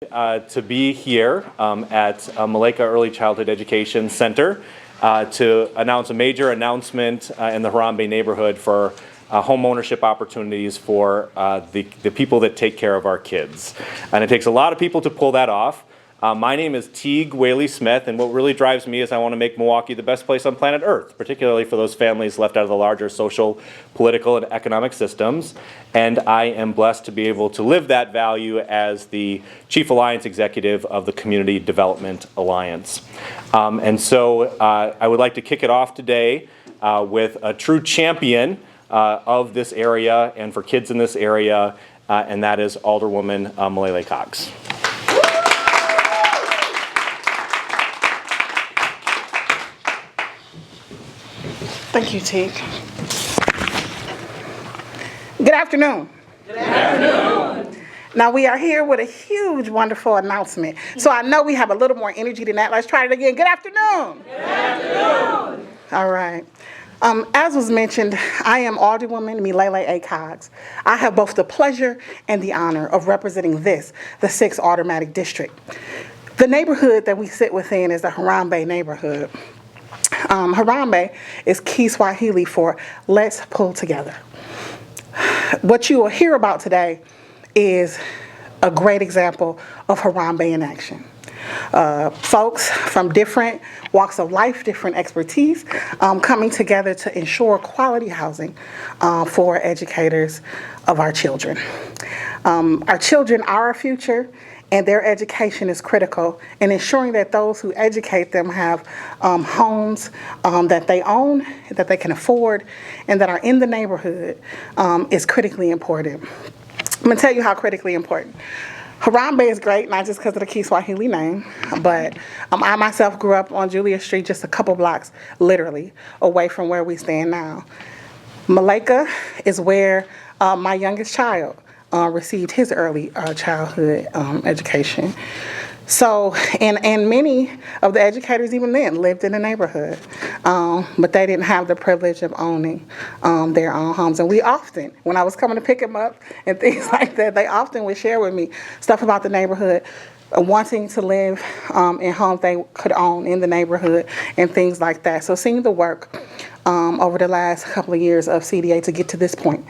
To be here at Malaika Early Childhood Education Center to announce a major announcement in the Harambe neighborhood for home ownership opportunities for the people that take care of our kids. And it takes a lot of people to pull that off. My name is Teague Whaley Smith, and what really drives me is I want to make Milwaukee the best place on planet Earth, particularly for those families left out of the larger social, political, and economic systems. And I am blessed to be able to live that value as the Chief Alliance Executive of the Community Development Alliance. And so I would like to kick it off today with a true champion of this area and for kids in this area, and that is Alderwoman Malele Cox. Thank you, Teague. Good afternoon. Good afternoon. Now we are here with a huge, wonderful announcement. So I know we have a little more energy than that. Let's try it again. Good afternoon. Good afternoon. All right. As was mentioned, I am Alderwoman Malele A. Cox. I have both the pleasure and the honor of representing the 6th Automatic District. The neighborhood that we sit within is the Harambe neighborhood. Harambe is Kiswahili for let's pull together. What you will hear about today is a great example of Harambe in action. Folks from different walks of life, different expertise, coming together to ensure quality housing for educators of our children. Our children are our future, and their education is critical in ensuring that those who educate them have homes that they own, that they can afford, and that are in the neighborhood is critically important. I'm going to tell you how critically important. Harambe is great, not just because of the Kiswahili name, but I myself grew up on Julia Street, just a couple blocks, literally, away from where we stand now. Malaika is where my youngest child received his early childhood education. So, and many of the educators even then lived in the neighborhood, but they didn't have the privilege of owning their own homes. And we often, when I was coming to pick them up and things like that, they often would share with me stuff about the neighborhood, wanting to live in homes they could own in the neighborhood and things like that. So seeing the work over the last couple of years of CDA to get to this point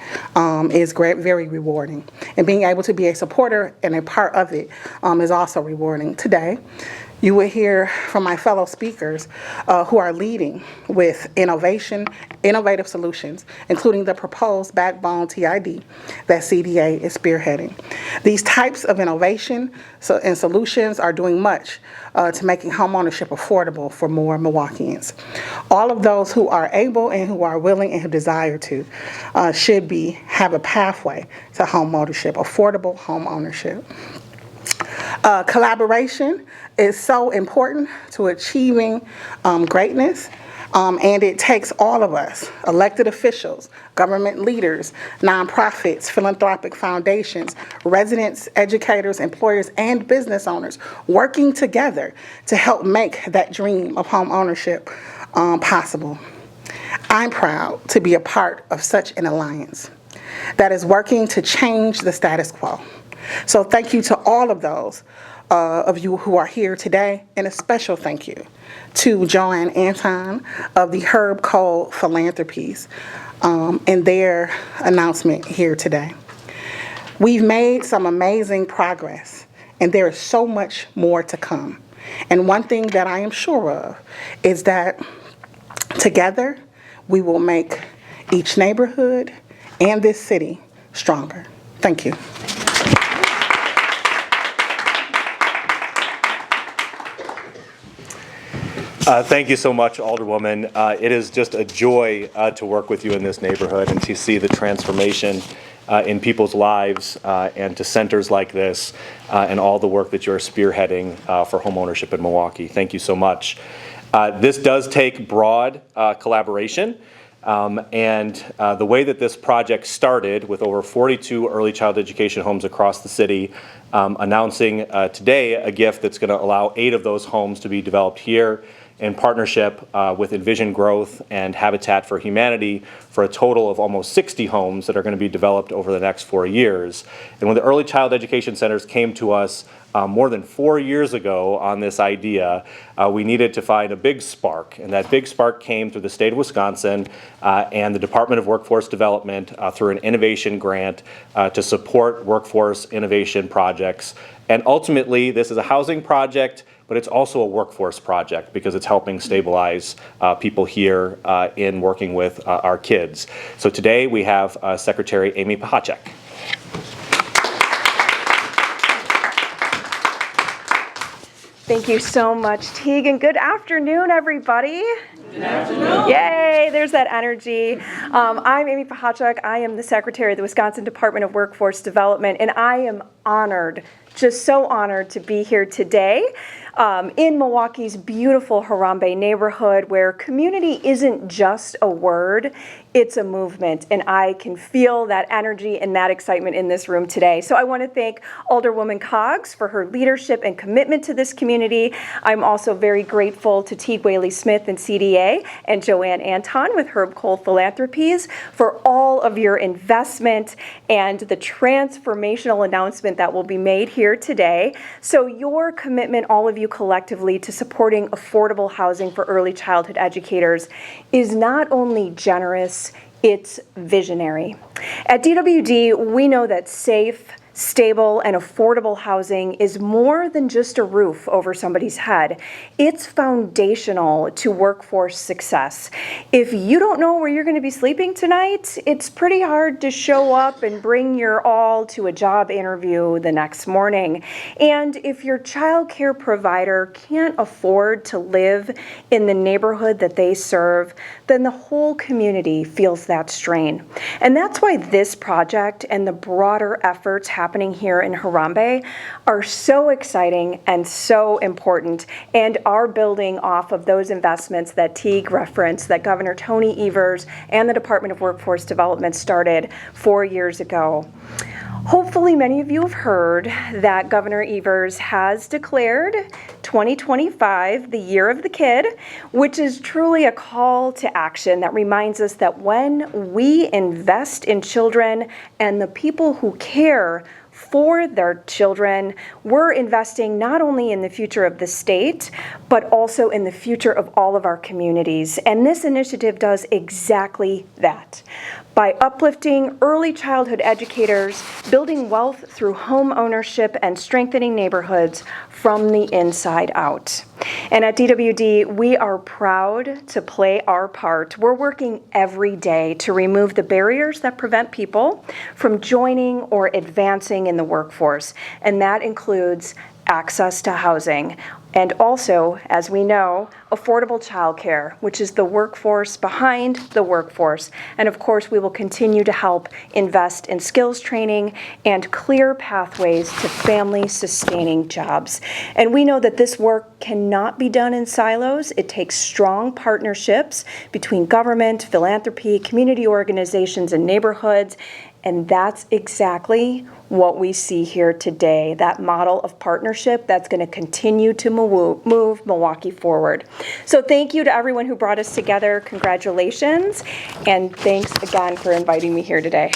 is great, very rewarding. And being able to be a supporter and a part of it is also rewarding. Today, you will hear from my fellow speakers who are leading with innovative solutions, including the proposed backbone TID that CDA is spearheading. These types of innovation and solutions are doing much to making homeownership affordable for more Milwaukeeans. All of those who are able and who are willing and who desire to should have a pathway to homeownership, affordable homeownership. Collaboration is so important to achieving greatness, and it takes all of us, elected officials, government leaders, nonprofits, philanthropic foundations, residents, educators, employers, and business owners working together to help make that dream of home ownership possible. I'm proud to be a part of such an alliance that is working to change the status quo. So thank you to all of those of you who are here today, and a special thank you to Joanne Anton of the Kohl Philanthropies and their announcement here today. We've made some amazing progress, and there is so much more to come. And one thing that I am sure of is that together we will make each neighborhood and this city stronger. Thank you. Thank you so much, Alderwoman. It is just a joy to work with you in this neighborhood and to see the transformation in people's lives and to centers like this and all the work that you're spearheading for homeownership in Milwaukee. Thank you so much. This does take broad collaboration. And the way that this project started with over 42 early child education homes across the city, announcing today a gift that's going to allow 8 of those homes to be developed here in partnership with Envision Growth and Habitat for Humanity for a total of almost 60 homes that are going to be developed over the next 4 years. And when the early child education centers came to us more than 4 years ago on this idea. We needed to find a big spark, and that big spark came through the state of Wisconsin and the Department of Workforce Development through an innovation grant to support workforce innovation projects. And ultimately, this is a housing project, but it's also a workforce project because it's helping stabilize people here in working with our kids. So today we have Secretary Amy Pachacek. Thank you so much, Teague, and good afternoon, everybody. Good afternoon. Yay, there's that energy. I'm Amy Pachacek. I am the Secretary of the Wisconsin Department of Workforce Development, and I am honored, just so honored to be here today in Milwaukee's beautiful Harambee neighborhood, where community isn't just a word, it's a movement, and I can feel that energy and that excitement in this room today. So I want to thank Alderwoman Coggs for her leadership and commitment to this community. I'm also very grateful to Teague Whaley-Smith and CDA and Joanne Anton with Kohl Philanthropies for all of your investment and the transformational announcement that will be made here today. So your commitment, all of you collectively, to supporting affordable housing for early childhood educators is not only generous, it's visionary. At DWD, we know that safe, stable, and affordable housing is more than just a roof over somebody's head. It's foundational to workforce success. If you don't know where you're going to be sleeping tonight, it's pretty hard to show up and bring your all to a job interview the next morning. And if your child care provider can't afford to live in the neighborhood that they serve, then the whole community feels that strain. And that's why this project and the broader efforts happening here in Harambee are so exciting and so important, and are building off of those investments that Teague referenced, that Governor Tony Evers and the Department of Workforce Development started 4 years ago. Hopefully many of you have heard that Governor Evers has declared 2025 the Year of the Kid, which is truly a call to action that reminds us that when we invest in children and the people who care for their children, we're investing not only in the future of the state, but also in the future of all of our communities. And this initiative does exactly that. By uplifting early childhood educators, building wealth through home ownership, and strengthening neighborhoods from the inside out. And at DWD, we are proud to play our part. We're working every day to remove the barriers that prevent people from joining or advancing in the workforce, and that includes access to housing, and also, as we know, affordable childcare, which is the workforce behind the workforce. And of course, we will continue to help invest in skills training and clear pathways to family-sustaining jobs. And we know that this work cannot be done in silos. It takes strong partnerships between government, philanthropy, community organizations, and neighborhoods. And that's exactly what we see here today, that model of partnership that's going to continue to move Milwaukee forward. So thank you to everyone who brought us together. Congratulations. And thanks again for inviting me here today.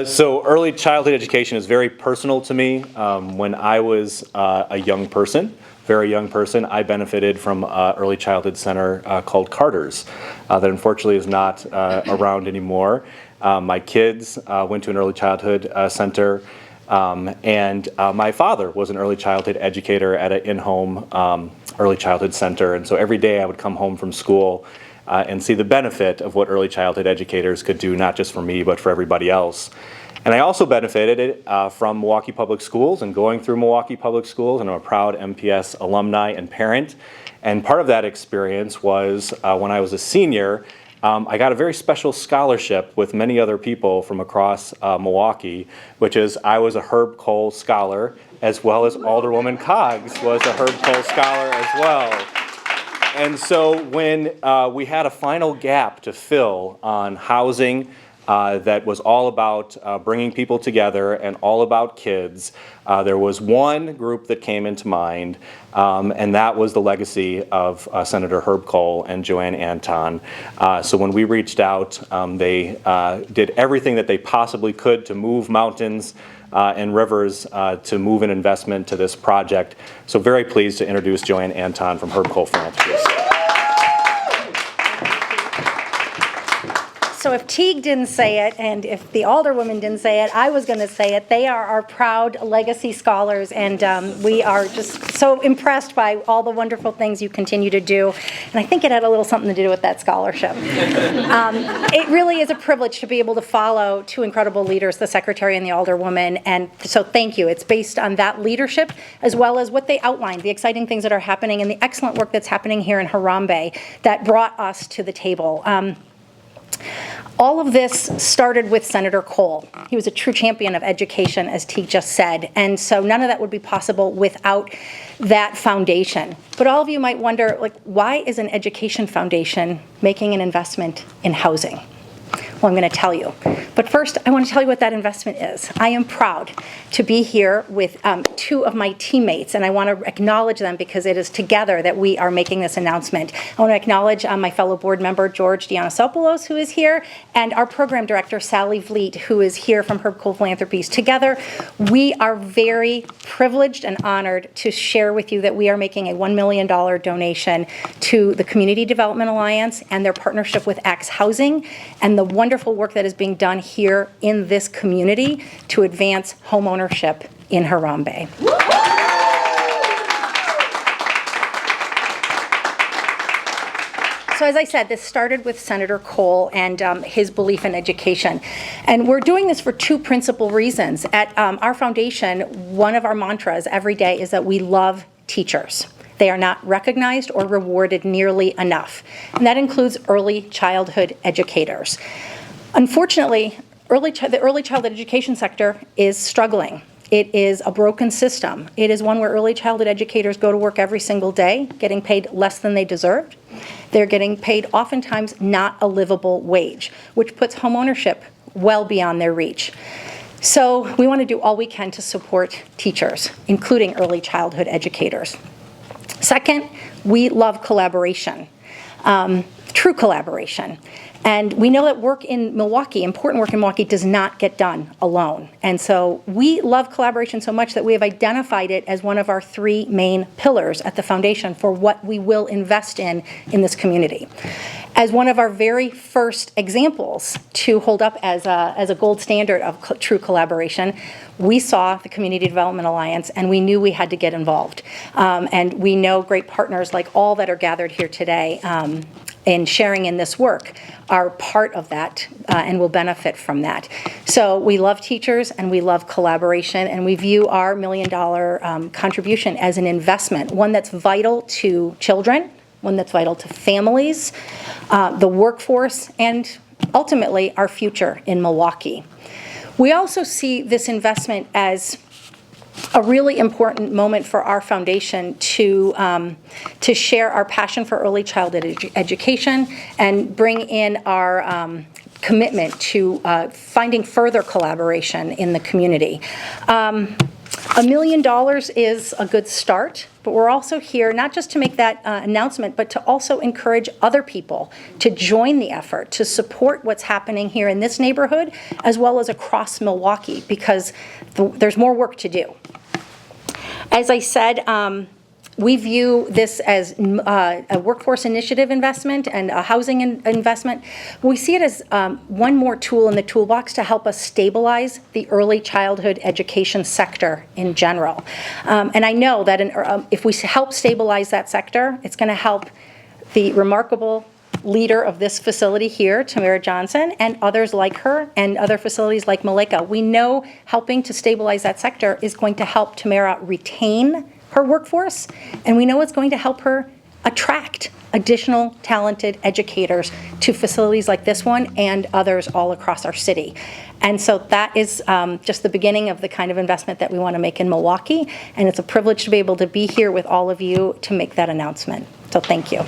So early childhood education is very personal to me. When I was a young person, very young person, I benefited from an early childhood center called Carter's that unfortunately is not around anymore. My kids went to an early childhood center, and my father was an early childhood educator at an in-home early childhood center. And so every day I would come home from school and see the benefit of what early childhood educators could do, not just for me, but for everybody else. And I also benefited from Milwaukee Public Schools and going through Milwaukee Public Schools, and I'm a proud MPS alumni and parent. And part of that experience was when I was a senior, I got a very special scholarship with many other people from across Milwaukee, which is I was a Kohl Scholar, as well as Alderwoman Coggs was a Kohl Scholar as well. And so when we had a final gap to fill on housing that was all about bringing people together and all about kids. There was one group that came into mind, and that was the legacy of Senator Herb Kohl and Joanne Anton. So when we reached out, they did everything that they possibly could to move mountains and rivers to move an investment to this project. So very pleased to introduce Joanne Anton from Herb Kohl Philanthropies. So if Teague didn't say it, and if the Alderwoman didn't say it, I was going to say it. They are our proud legacy scholars, and we are just so impressed by all the wonderful things you continue to do. And I think it had a little something to do with that scholarship. It really is a privilege to be able to follow two incredible leaders, the Secretary and the Alderwoman, and so thank you. It's based on that leadership as well as what they outlined, the exciting things that are happening and the excellent work that's happening here in Harambe that brought us to the table. All of this started with Senator Kohl. He was a true champion of education, as Teague just said, and so none of that would be possible without that foundation. But all of you might wonder, like, why is an education foundation making an investment in housing? Well, I'm going to tell you. But first, I want to tell you what that investment is. I am proud to be here with two of my teammates, and I want to acknowledge them because it is together that we are making this announcement. I want to acknowledge my fellow board member, George Dionysiopoulos, who is here, and our program director, Sally Vliet, who is here from Herb Kohl Philanthropies. Together, we are very privileged and honored to share with you that we are making a $1 million donation to the Community Development Alliance and their partnership with Axe Housing, and the wonderful work that is being done here in this community to advance home ownership in Harambe. So as I said, this started with Senator Kohl and his belief in education. And we're doing this for two principal reasons. At our foundation, one of our mantras every day is that we love teachers. They are not recognized or rewarded nearly enough. And that includes early childhood educators. Unfortunately, the early childhood education sector is struggling. It is a broken system. It is one where early childhood educators go to work every single day, getting paid less than they deserved. They're getting paid oftentimes not a livable wage, which puts homeownership well beyond their reach. So we want to do all we can to support teachers, including early childhood educators. Second, we love collaboration, true collaboration. And we know that work in Milwaukee, important work in Milwaukee, does not get done alone. And so we love collaboration so much that we have identified it as one of our three main pillars at the foundation for what we will invest in this community. As one of our very first examples to hold up as a gold standard of true collaboration, we saw the Community Development Alliance, and we knew we had to get involved. And we know great partners like all that are gathered here today in sharing in this work are part of that and will benefit from that. So we love teachers and we love collaboration, and we view our $1 million contribution as an investment, one that's vital to children, one that's vital to families, the workforce, and ultimately our future in Milwaukee. We also see this investment as a really important moment for our foundation to share our passion for early childhood education and bring in our commitment to finding further collaboration in the community. $1 million is a good start, but we're also here not just to make that announcement, but to also encourage other people to join the effort, to support what's happening here in this neighborhood, as well as across Milwaukee, because there's more work to do. As I said, we view this as a workforce initiative investment and a housing investment. We see it as one more tool in the toolbox to help us stabilize the early childhood education sector in general. And I know that if we help stabilize that sector, it's going to help the remarkable leader of this facility here, Tamara Johnson, and others like her, and other facilities like Malika. We know helping to stabilize that sector is going to help Tamara retain her workforce, and we know it's going to help her attract additional talented educators to facilities like this one and others all across our city. And so that is just the beginning of the kind of investment that we want to make in Milwaukee, and it's a privilege to be able to be here with all of you to make that announcement. So thank you.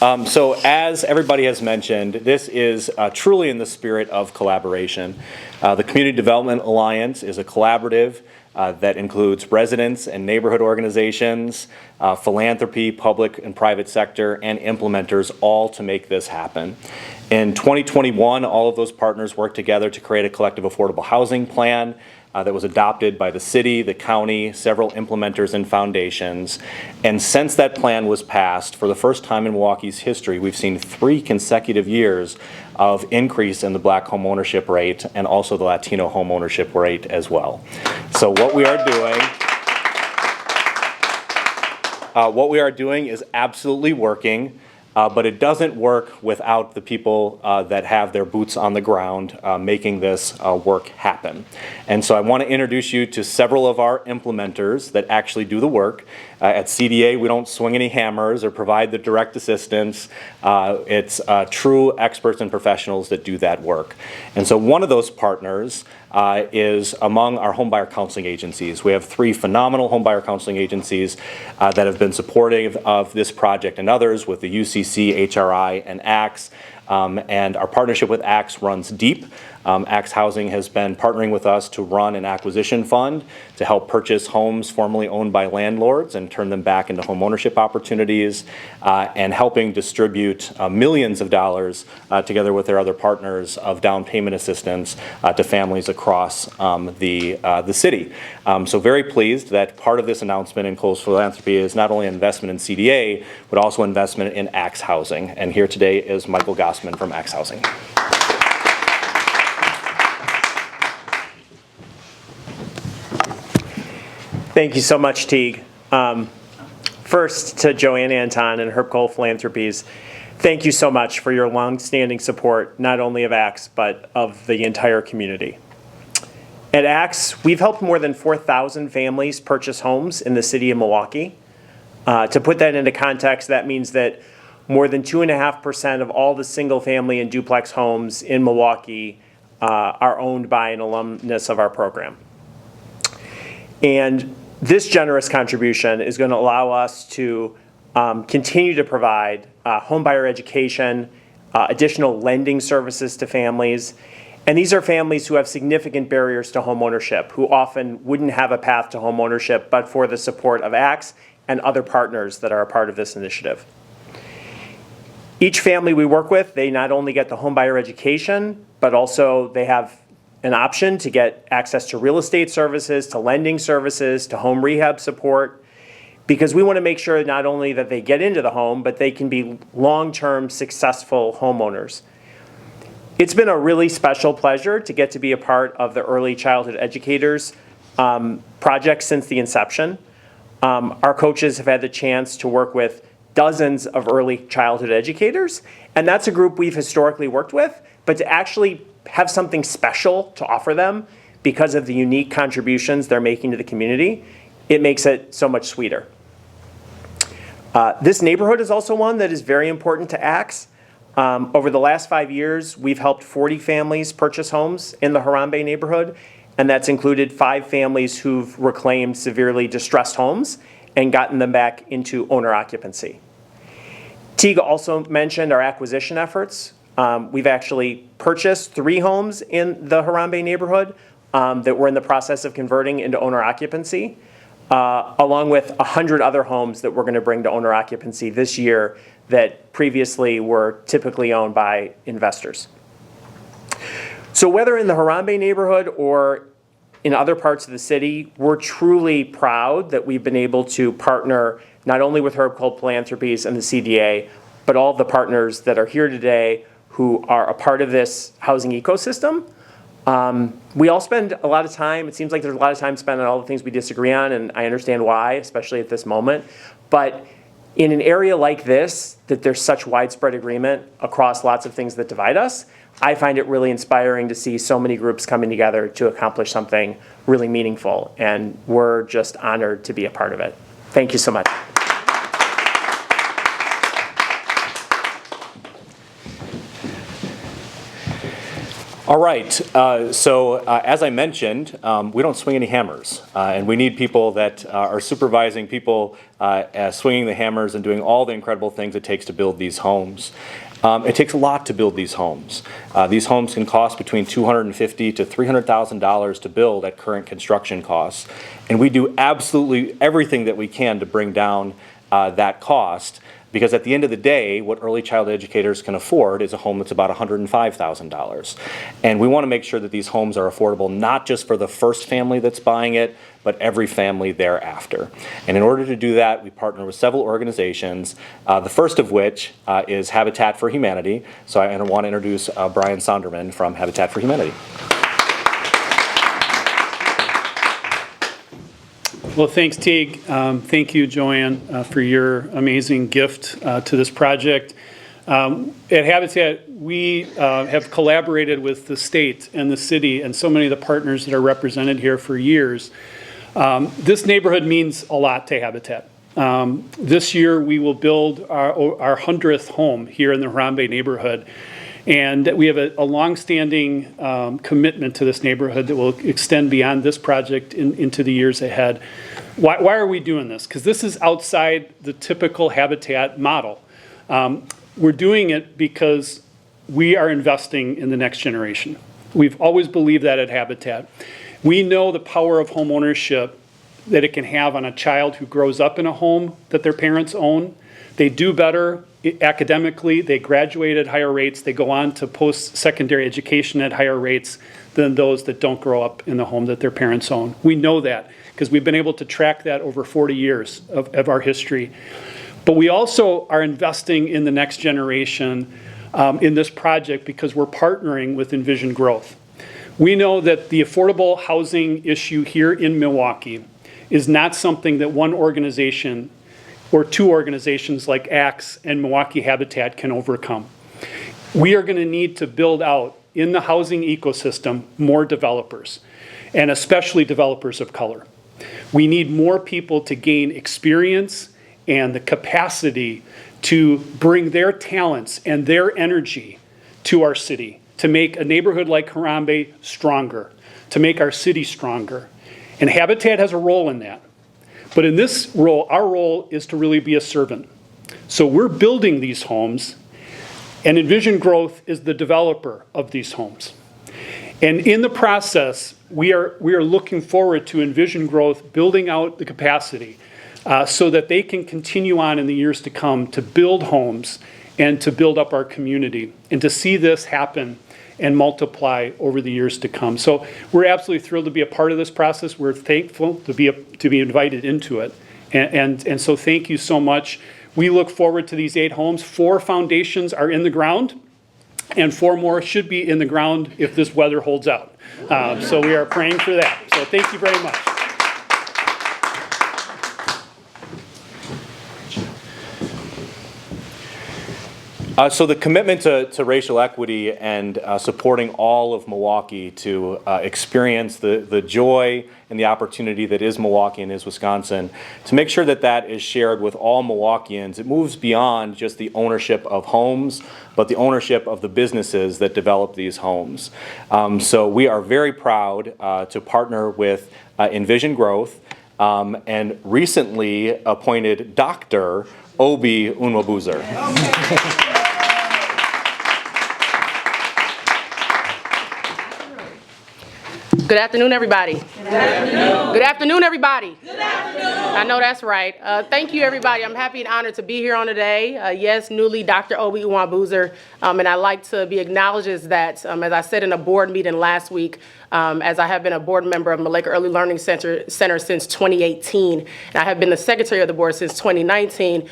So as everybody has mentioned, this is truly in the spirit of collaboration. The Community Development Alliance is a collaborative that includes residents and neighborhood organizations, philanthropy, public and private sector, and implementers, all to make this happen. In 2021, all of those partners worked together to create a collective affordable housing plan that was adopted by the city, the county, several implementers and foundations. And since that plan was passed, for the first time in Milwaukee's history, we've seen 3 consecutive years of increase in the Black home ownership rate and also the Latino home ownership rate as well. So what we are doing is absolutely working. But it doesn't work without the people that have their boots on the ground making this work happen. And so I want to introduce you to several of our implementers that actually do the work. At CDA, we don't swing any hammers or provide the direct assistance. It's true experts and professionals that do that work. And so one of those partners is among our homebuyer counseling agencies. We have 3 phenomenal homebuyer counseling agencies that have been supportive of this project and others with the UCC, HRI, and ACTS. And our partnership with ACTS runs deep. ACTS Housing has been partnering with us to run an acquisition fund to help purchase homes formerly owned by landlords and turn them back into home ownership opportunities, and helping distribute millions of dollars together with their other partners of down payment assistance to families across the city. So very pleased that part of this announcement in Kohl's Philanthropy is not only investment in CDA, but also investment in ACTS Housing. And here today is Michael Gossman from ACTS Housing. Thank you so much, Teague. First, to Joanne Anton and Herb Kohl Philanthropies, thank you so much for your longstanding support, not only of ACTS, but of the entire community. At ACTS, we've helped more than 4,000 families purchase homes in the city of Milwaukee. To put that into context, that means that more than 2.5% of all the single-family and duplex homes in Milwaukee are owned by an alumnus of our program. And this generous contribution is going to allow us to continue to provide homebuyer education, additional lending services to families. And these are families who have significant barriers to home ownership, who often wouldn't have a path to home ownership but for the support of ACTS and other partners that are a part of this initiative. Each family we work with, they not only get the homebuyer education, but also they have an option to get access to real estate services, to lending services, to home rehab support, because we want to make sure not only that they get into the home, but they can be long-term successful homeowners. It's been a really special pleasure to get to be a part of the Early Childhood Educators project since the inception. Our coaches have had the chance to work with dozens of early childhood educators, and that's a group we've historically worked with, but to actually have something special to offer them because of the unique contributions they're making to the community, it makes it so much sweeter. This neighborhood is also one that is very important to ACTS. Over the last 5 years, we've helped 40 families purchase homes in the Harambe neighborhood, and that's included 5 families who've reclaimed severely distressed homes and gotten them back into owner occupancy. Teague also mentioned our acquisition efforts. We've actually purchased 3 homes in the Harambe neighborhood that we're in the process of converting into owner occupancy, along with 100 other homes that we're going to bring to owner occupancy this year that previously were typically owned by investors. So whether in the Harambe neighborhood or in other parts of the city, we're truly proud that we've been able to partner not only with Herb Kohl Philanthropies and the CDA, but all the partners that are here today who are a part of this housing ecosystem. We all spend a lot of time, it seems like there's a lot of time spent on all the things we disagree on, and I understand why, especially at this moment. But in an area like this, that there's such widespread agreement across lots of things that divide us, I find it really inspiring to see so many groups coming together to accomplish something really meaningful, and we're just honored to be a part of it. Thank you so much. All right, as I mentioned, we don't swing any hammers, and we need people that are supervising people swinging the hammers and doing all the incredible things it takes to build these homes. It takes a lot to build these homes. These homes can cost between $250,000 to $300,000 to build at current construction costs, and we do absolutely everything that we can to bring down that cost. Because at the end of the day, what early childhood educators can afford is a home that's about $105,000. And we want to make sure that these homes are affordable not just for the first family that's buying it, but every family thereafter. And in order to do that, we partner with several organizations, the first of which is Habitat for Humanity. So I want to introduce Brian Sonderman from Habitat for Humanity. Well, thanks, Teague. Thank you, Joanne, for your amazing gift to this project. At Habitat, we have collaborated with the state and the city and so many of the partners that are represented here for years. This neighborhood means a lot to Habitat. This year, we will build our 100th home here in the Harambe neighborhood. And we have a longstanding commitment to this neighborhood that will extend beyond this project into the years ahead. Why are we doing this? Because this is outside the typical Habitat model. We're doing it because we are investing in the next generation. We've always believed that at Habitat. We know the power of home ownership that it can have on a child who grows up in a home that their parents own. They do better academically, they graduate at higher rates, they go on to post-secondary education at higher rates than those that don't grow up in the home that their parents own. We know that because we've been able to track that over 40 years of our history. But we also are investing in the next generation in this project because we're partnering with Envision Growth. We know that the affordable housing issue here in Milwaukee is not something that one organization or two organizations like ACTS and Milwaukee Habitat can overcome. We are going to need to build out in the housing ecosystem more developers, and especially developers of color. We need more people to gain experience and the capacity to bring their talents and their energy to our city, to make a neighborhood like Harambe stronger, to make our city stronger. And Habitat has a role in that. But in this role, our role is to really be a servant. So we're building these homes, and Envision Growth is the developer of these homes. And in the process, we are looking forward to Envision Growth building out the capacity so that they can continue on in the years to come to build homes and to build up our community and to see this happen and multiply over the years to come. So we're absolutely thrilled to be a part of this process. We're thankful to be invited into it. And so thank you so much. We look forward to these 8 homes. 4 foundations are in the ground, and 4 more should be in the ground if this weather holds out. So we are praying for that. So thank you very much. So the commitment to racial equity and supporting all of Milwaukee to experience the joy and the opportunity that is Milwaukee and is Wisconsin, to make sure that that is shared with all Milwaukeeans, it moves beyond just the ownership of homes, but the ownership of the businesses that develop these homes. So we are very proud to partner with Envision Growth and recently appointed Dr. Obi Unwabuzer. Good afternoon, everybody. Good afternoon. Good afternoon, everybody. Good afternoon. I know that's right. Thank you, everybody. I'm happy and honored to be here on today. Yes, newly Dr. Obi Unwabuzer, and I'd like to be acknowledged as that. As I said in a board meeting last week, as I have been a board member of Maleka Early Learning Center since 2018, and I have been the secretary of the board since 2019.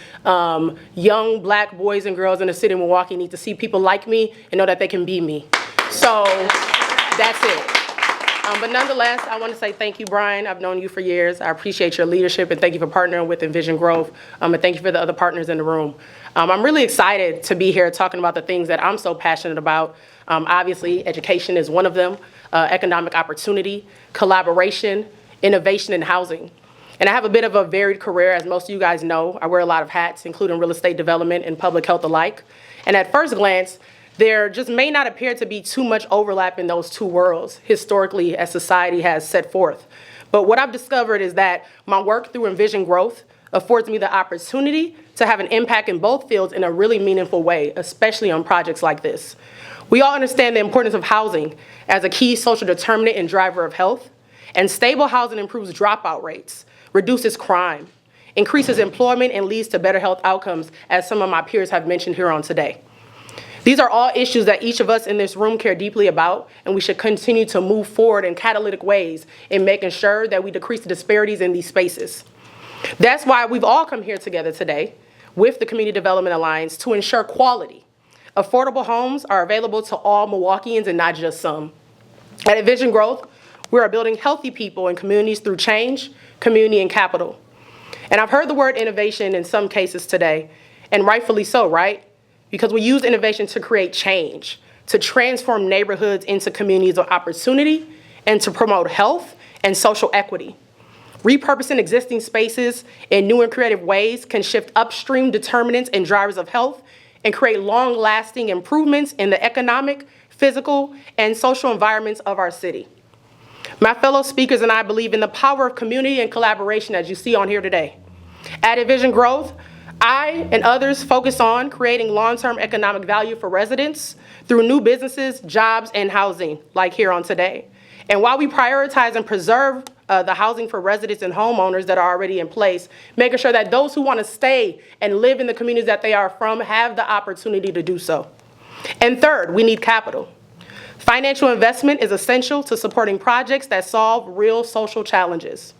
Young black boys and girls in the city of Milwaukee need to see people like me and know that they can be me. So that's it. But nonetheless, I want to say thank you, Brian. I've known you for years. I appreciate your leadership, and thank you for partnering with Envision Growth, and thank you for the other partners in the room. I'm really excited to be here talking about the things that I'm so passionate about. Obviously, education is one of them, economic opportunity, collaboration, innovation, and housing. And I have a bit of a varied career, as most of you guys know. I wear a lot of hats, including real estate development and public health alike. And at first glance, there just may not appear to be too much overlap in those two worlds historically as society has set forth. But what I've discovered is that my work through Envision Growth affords me the opportunity to have an impact in both fields in a really meaningful way, especially on projects like this. We all understand the importance of housing as a key social determinant and driver of health, and stable housing improves dropout rates, reduces crime, increases employment, and leads to better health outcomes, as some of my peers have mentioned here on today. These are all issues that each of us in this room care deeply about, and we should continue to move forward in catalytic ways in making sure that we decrease the disparities in these spaces. That's why we've all come here together today with the Community Development Alliance to ensure quality. Affordable homes are available to all Milwaukeeans and not just some. At Envision Growth, we are building healthy people and communities through change, community, and capital. And I've heard the word innovation in some cases today, and rightfully so, right? Because we use innovation to create change, to transform neighborhoods into communities of opportunity, and to promote health and social equity. Repurposing existing spaces in new and creative ways can shift upstream determinants and drivers of health and create long-lasting improvements in the economic, physical, and social environments of our city. My fellow speakers and I believe in the power of community and collaboration, as you see on here today. At Envision Growth, I and others focus on creating long-term economic value for residents through new businesses, jobs, and housing, like here on today. And while we prioritize and preserve the housing for residents and homeowners that are already in place, making sure that those who want to stay and live in the communities that they are from have the opportunity to do so. And third, we need capital. Financial investment is essential to supporting projects that solve real social challenges.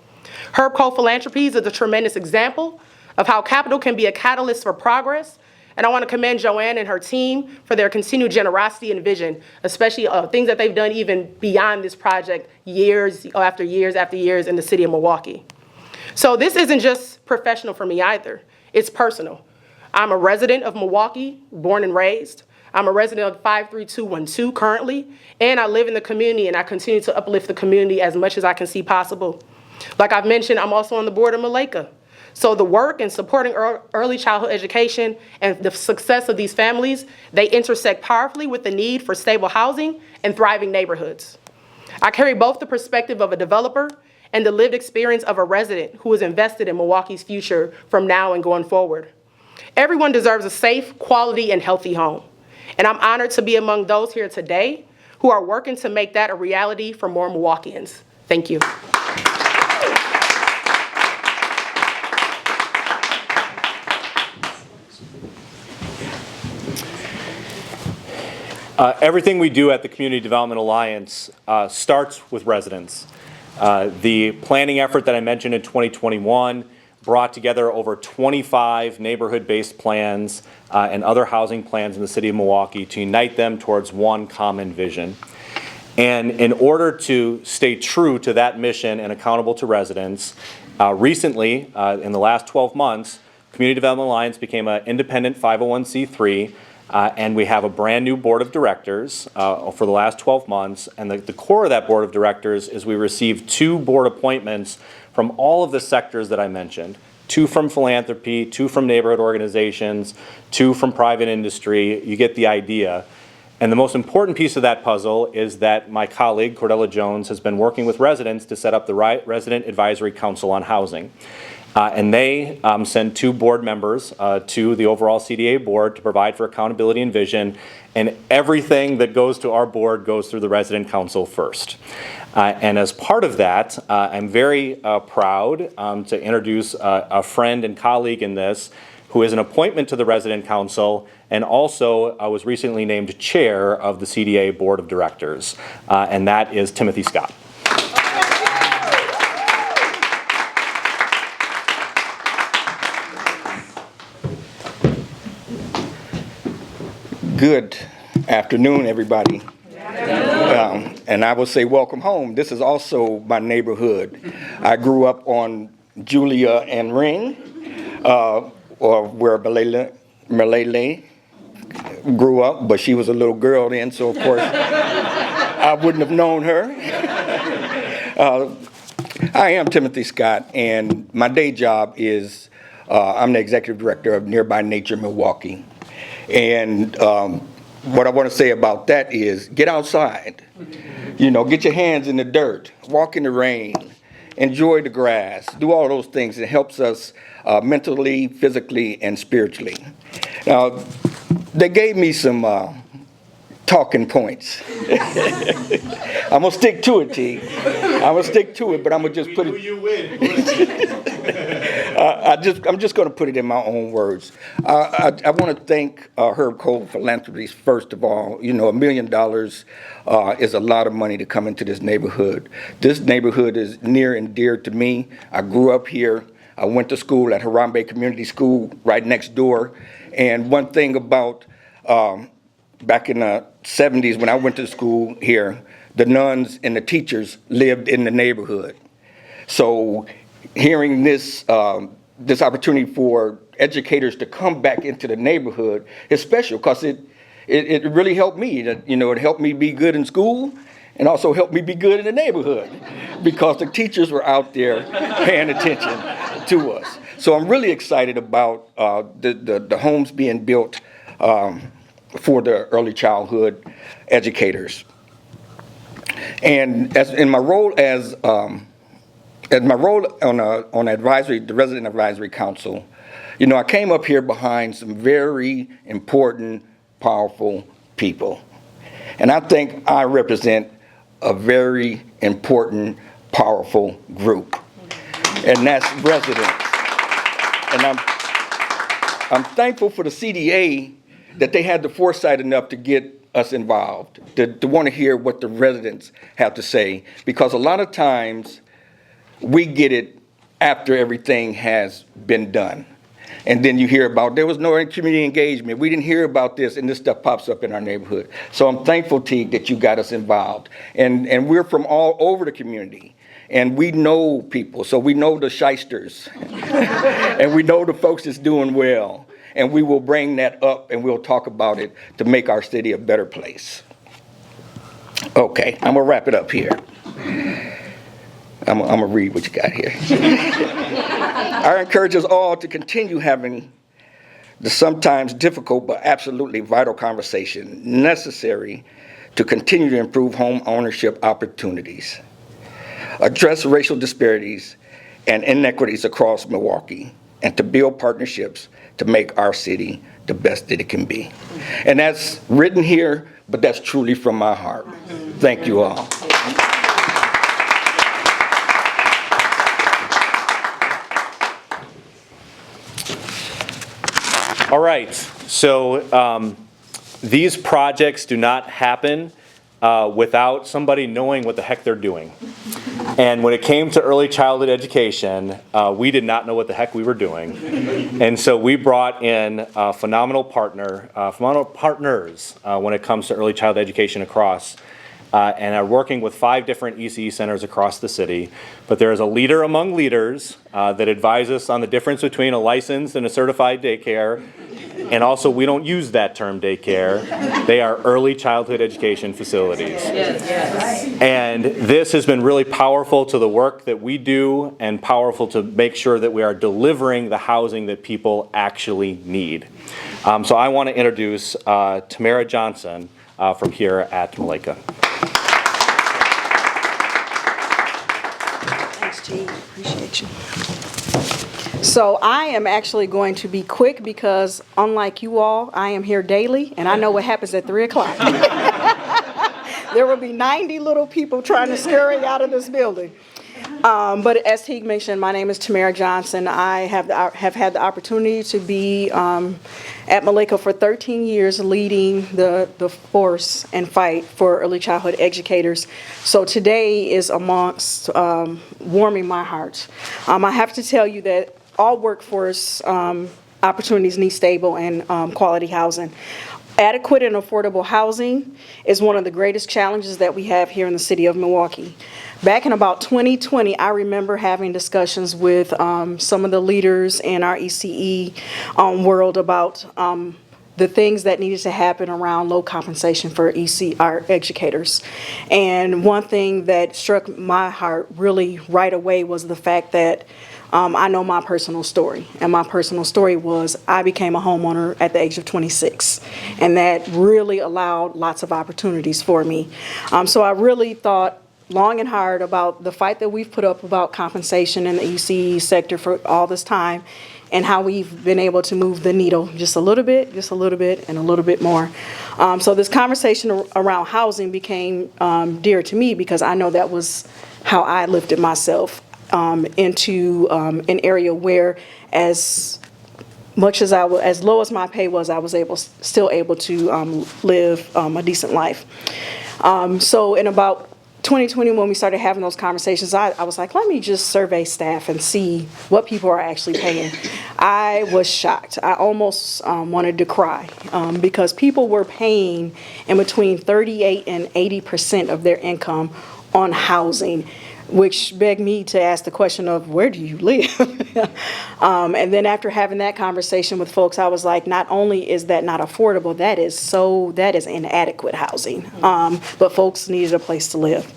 Kohl Philanthropies is a tremendous example of how capital can be a catalyst for progress. And I want to commend Joanne and her team for their continued generosity and vision, especially things that they've done even beyond this project years after years after years in the city of Milwaukee. So this isn't just professional for me either. It's personal. I'm a resident of Milwaukee, born and raised. I'm a resident of 53212 currently, and I live in the community, and I continue to uplift the community as much as I can see possible. Like I've mentioned, I'm also on the board of Maleka. So the work in supporting early childhood education and the success of these families, they intersect powerfully with the need for stable housing and thriving neighborhoods. I carry both the perspective of a developer and the lived experience of a resident who is invested in Milwaukee's future from now and going forward. Everyone deserves a safe, quality, and healthy home. And I'm honored to be among those here today who are working to make that a reality for more Milwaukeeans. Thank you. Everything we do at the Community Development Alliance starts with residents. The planning effort that I mentioned in 2021 brought together over 25 neighborhood-based plans and other housing plans in the city of Milwaukee to unite them towards one common vision. And in order to stay true to that mission and accountable to residents, recently, in the last 12 months, Community Development Alliance became an independent 501c3. And we have a brand new board of directors for the last 12 months. And the core of that board of directors is we received 2 board appointments from all of the sectors that I mentioned. 2 from philanthropy, 2 from neighborhood organizations, 2 from private industry. You get the idea. And the most important piece of that puzzle is that my colleague, Cordella Jones, has been working with residents to set up the Resident Advisory Council on Housing. And they send 2 board members to the overall CDA board to provide for accountability and vision. And everything that goes to our board goes through the resident council first. And as part of that, I'm very proud to introduce a friend and colleague in this who is an appointment to the resident council and also was recently named chair of the CDA board of directors. And that is Timothy Scott. Good afternoon, everybody. And I will say welcome home. This is also my neighborhood. I grew up on Julia and Ring, or where Malele grew up, but she was a little girl then, so of course I wouldn't have known her. I am Timothy Scott, and my day job is I'm the executive director of Nearby Nature Milwaukee. And what I want to say about that is get outside. You know, get your hands in the dirt, walk in the rain, enjoy the grass, do all those things. It helps us mentally, physically, and spiritually. Now, they gave me some talking points. I'm gonna stick to it, T. I'm gonna stick to it, but I'm gonna just put it. You win. I'm just gonna put it in my own words. I want to thank Herb Kohl Philanthropies first of all. You know, $1 million is a lot of money to come into this neighborhood. This neighborhood is near and dear to me. I grew up here. I went to school at Harambe Community School right next door. And one thing about back in the 70s when I went to school here, the nuns and the teachers lived in the neighborhood. So hearing this this opportunity for educators to come back into the neighborhood is special because it really helped me. You know, it helped me be good in school and also helped me be good in the neighborhood because the teachers were out there paying attention to us. So I'm really excited about the homes being built for the early childhood educators. And as in my role on advisory, the Resident Advisory Council, you know, I came up here behind some very important, powerful people. And I think I represent a very important, powerful group. And that's residents. And I'm thankful for the CDA that they had the foresight enough to get us involved, to want to hear what the residents have to say, because a lot of times we get it after everything has been done. And then you hear about there was no community engagement. We didn't hear about this, and this stuff pops up in our neighborhood. So I'm thankful, Teague, that you got us involved. And we're from all over the community. And we know people, so we know the shysters. And we know the folks that's doing well. And we will bring that up and we'll talk about it to make our city a better place. Okay, I'm gonna wrap it up here. I'm gonna read what you got here. I encourage us all to continue having the sometimes difficult but absolutely vital conversation necessary to continue to improve home ownership opportunities, address racial disparities and inequities across Milwaukee, and to build partnerships to make our city the best that it can be. And that's written here, but that's truly from my heart. Thank you all. All right, so these projects do not happen without somebody knowing what the heck they're doing. And when it came to early childhood education, we did not know what the heck we were doing. And so we brought in a phenomenal partners when it comes to early childhood education across, and are working with 5 different ECE centers across the city. But there is a leader among leaders that advises us on the difference between a licensed and a certified daycare. And also, we don't use that term daycare. They are early childhood education facilities. And this has been really powerful to the work that we do and powerful to make sure that we are delivering the housing that people actually need. So I want to introduce Tamara Johnson from here at Malika. Thanks, T. Appreciate you. So I am actually going to be quick because, unlike you all, I am here daily, and I know what happens at 3 o'clock. There will be 90 little people trying to scurry out of this building. But as Teague mentioned, my name is Tamara Johnson. I have had the opportunity to be at Malika for 13 years, leading the force and fight for early childhood educators. So today is amongst warming my heart. I have to tell you that all workforce opportunities need stable and quality housing. Adequate and affordable housing is one of the greatest challenges that we have here in the city of Milwaukee. Back in about 2020, I remember having discussions with some of the leaders in our ECE world about the things that needed to happen around low compensation for our educators. And one thing that struck my heart really right away was the fact that I know my personal story. And my personal story was I became a homeowner at the age of 26. And that really allowed lots of opportunities for me. So I really thought long and hard about the fight that we've put up about compensation in the ECE sector for all this time, and how we've been able to move the needle just a little bit, and a little bit more. So this conversation around housing became dear to me because I know that was how I lifted myself into an area where as much as as low as my pay was, I was still able to live a decent life. So in about 2020, when we started having those conversations, I was like, let me just survey staff and see what people are actually paying. I was shocked. I almost wanted to cry because people were paying in between 38 and 80% of their income on housing, which begged me to ask the question of, where do you live? And then after having that conversation with folks, I was like, not only is that not affordable, that is inadequate housing. But folks needed a place to live.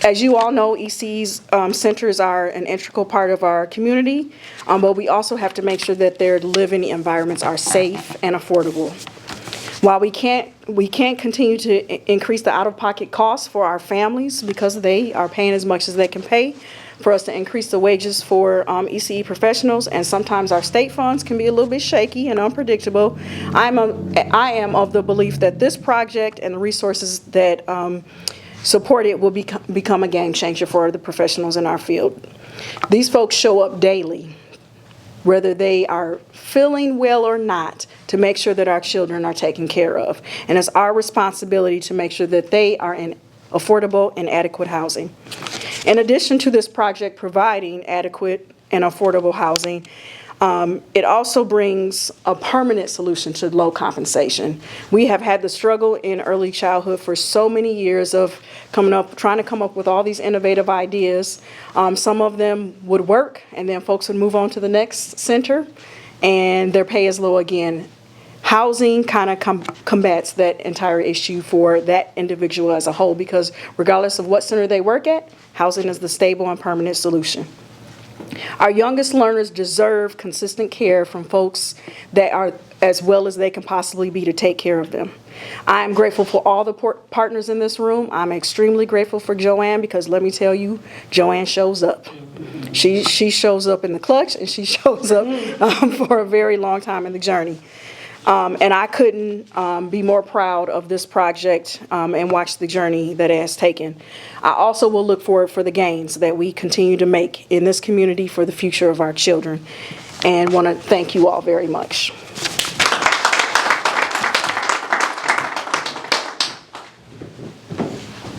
As you all know, EC's centers are an integral part of our community, but we also have to make sure that their living environments are safe and affordable. While we can't continue to increase the out-of-pocket costs for our families because they are paying as much as they can pay, for us to increase the wages for ECE professionals, and sometimes our state funds can be a little bit shaky and unpredictable. I am of the belief that this project and the resources that support it will become a game changer for the professionals in our field. These folks show up daily, whether they are feeling well or not, to make sure that our children are taken care of. And it's our responsibility to make sure that they are in affordable and adequate housing. In addition to this project providing adequate and affordable housing, it also brings a permanent solution to low compensation. We have had the struggle in early childhood for so many years of trying to come up with all these innovative ideas. Some of them would work, and then folks would move on to the next center, and their pay is low again. Housing kind of combats that entire issue for that individual as a whole, because regardless of what center they work at, housing is the stable and permanent solution. Our youngest learners deserve consistent care from folks that are as well as they can possibly be to take care of them. I am grateful for all the partners in this room. I'm extremely grateful for Joanne, because let me tell you, Joanne shows up. She shows up in the clutch, and she shows up for a very long time in the journey. And I couldn't be more proud of this project and watch the journey that it has taken. I also will look forward for the gains that we continue to make in this community for the future of our children, and want to thank you all very much.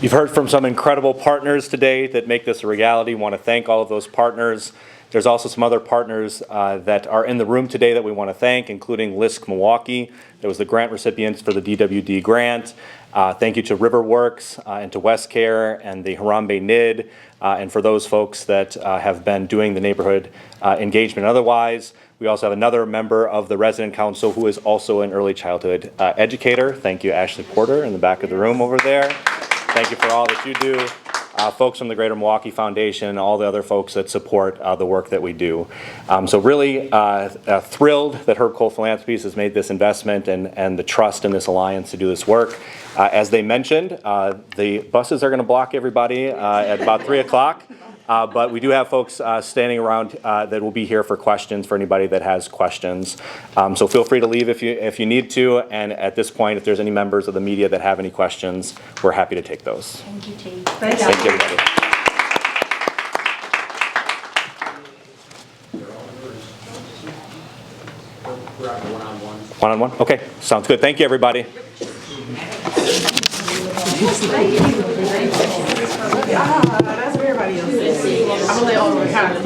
You've heard from some incredible partners today that make this a reality. Want to thank all of those partners. There's also some other partners that are in the room today that we want to thank, including LISC Milwaukee, that was the grant recipients for the DWD grant. Thank you to Riverworks and to WestCare and the Harambe NID, and for those folks that have been doing the neighborhood engagement otherwise. We also have another member of the resident council who is also an early childhood educator. Thank you, Ashley Porter, in the back of the room over there. Thank you for all that you do. Folks from the Greater Milwaukee Foundation, and all the other folks that support the work that we do. So really thrilled that Kohl Philanthropies has made this investment and the trust in this alliance to do this work. As they mentioned, the buses are going to block everybody at about 3 o'clock. But we do have folks standing around that will be here for questions for anybody that has questions. So feel free to leave if you need to. And at this point, if there's any members of the media that have any questions, we're happy to take those. Thank you, T. Thank you, everybody. One-on-one? Okay, sounds good. Thank you, everybody. That's where everybody else is. I'm gonna let all the kind of